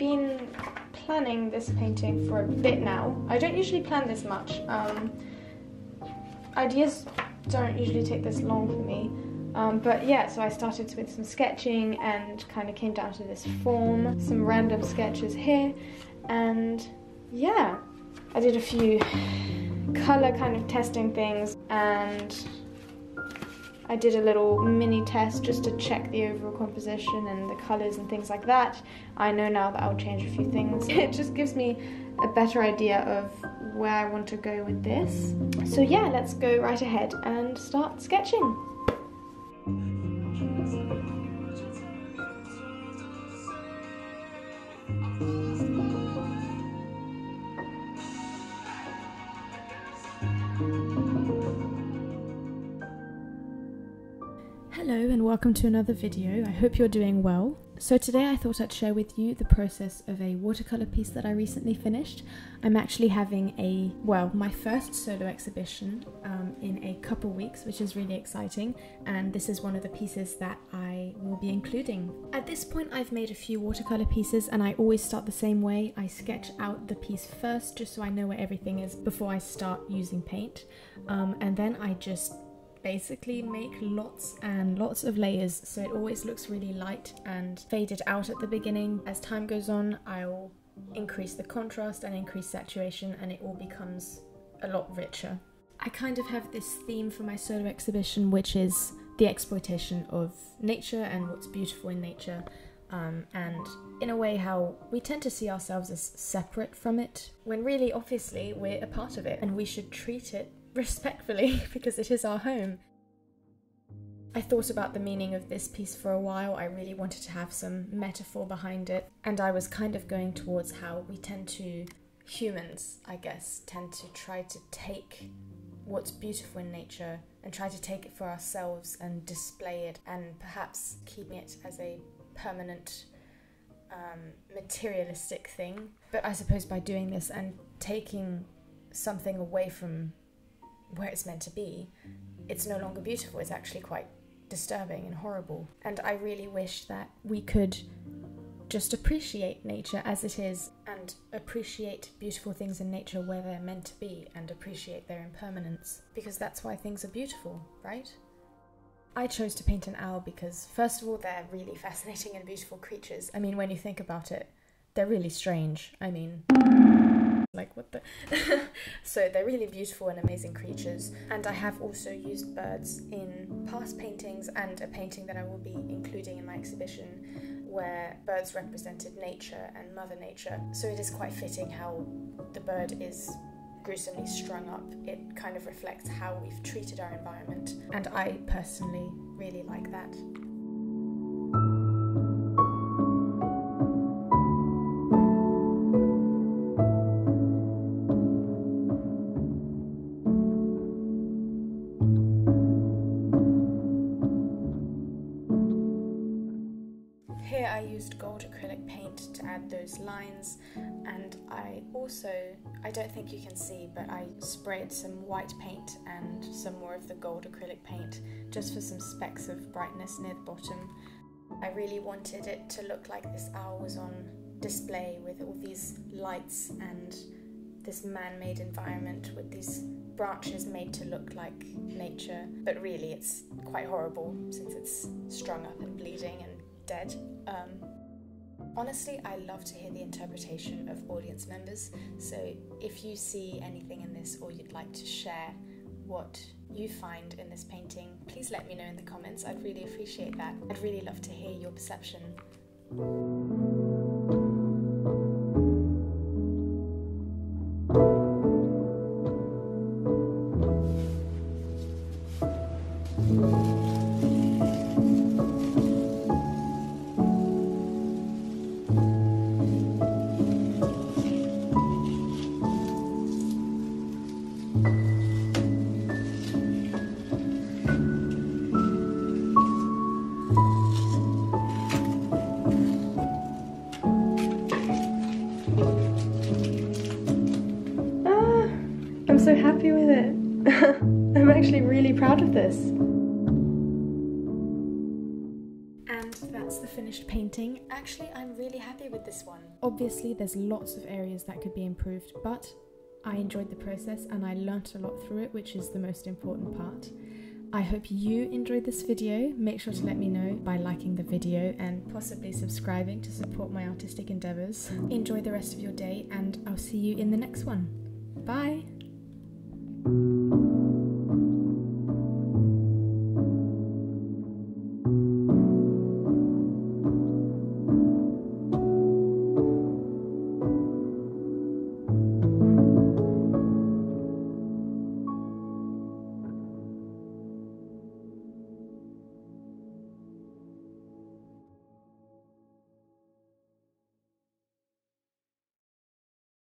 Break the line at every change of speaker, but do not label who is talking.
been planning this painting for a bit now. I don't usually plan this much. Ideas don't usually take this long for me. But yeah, so I started with some sketching and kind of came down to this form, some random sketches here, and yeah, I did a few colour kind of testing things, and I did a little mini test just to check the overall composition and the colours and things like that. I know now that I'll change a few things. It just gives me a better idea of where I want to go with this. So yeah, let's go right ahead and start sketching. Hello and welcome to another video. I hope you're doing well. So today I thought I'd share with you the process of a watercolour piece that I recently finished. I'm actually having my first solo exhibition in a couple weeks, which is really exciting, and this is one of the pieces that I will be including. At this point I've made a few watercolour pieces and I always start the same way. I sketch out the piece first just so I know where everything is before I start using paint, and then I just basically make lots and lots of layers, so it always looks really light and faded out at the beginning. As time goes on, I'll increase the contrast and increase saturation, and it all becomes a lot richer. I kind of have this theme for my solo exhibition, which is the exploitation of nature and what's beautiful in nature, and in a way how we tend to see ourselves as separate from it, when really obviously we're a part of it and we should treat it respectfully because it is our home. I thought about the meaning of this piece for a while. I really wanted to have some metaphor behind it, and I was kind of going towards how we tend to, humans I guess, tend to try to take what's beautiful in nature and try to take it for ourselves and display it and perhaps keep it as a permanent materialistic thing. But I suppose by doing this and taking something away from where it's meant to be, it's no longer beautiful. It's actually quite disturbing and horrible. And I really wish that we could just appreciate nature as it is and appreciate beautiful things in nature where they're meant to be and appreciate their impermanence, because that's why things are beautiful, right? I chose to paint an owl because, first of all, they're really fascinating and beautiful creatures. I mean, when you think about it, they're really strange. I mean, like, what the... So they're really beautiful and amazing creatures, and I have also used birds in past paintings and a painting that I will be including in my exhibition where birds represented nature and Mother Nature. So it is quite fitting how the bird is gruesomely strung up. It kind of reflects how we've treated our environment, and I personally really like that. Here I used gold acrylic paint to add those lines, and I don't think you can see, but I sprayed some white paint and some more of the gold acrylic paint just for some specks of brightness near the bottom. I really wanted it to look like this owl was on display with all these lights and this man-made environment with these branches made to look like nature, but really it's quite horrible since it's strung up and bleeding and dead. Honestly, I love to hear the interpretation of audience members, so if you see anything in this or you'd like to share what you find in this painting, please let me know in the comments. I'd really appreciate that. I'd really love to hear your perception. I'm so happy with it. I'm actually really proud of this. And that's the finished painting. Actually, I'm really really happy with this one. Obviously there's lots of areas that could be improved, but I enjoyed the process and I learnt a lot through it, which is the most important part. I hope you enjoyed this video. Make sure to let me know by liking the video and possibly subscribing to support my artistic endeavours. Enjoy the rest of your day and I'll see you in the next one. Bye!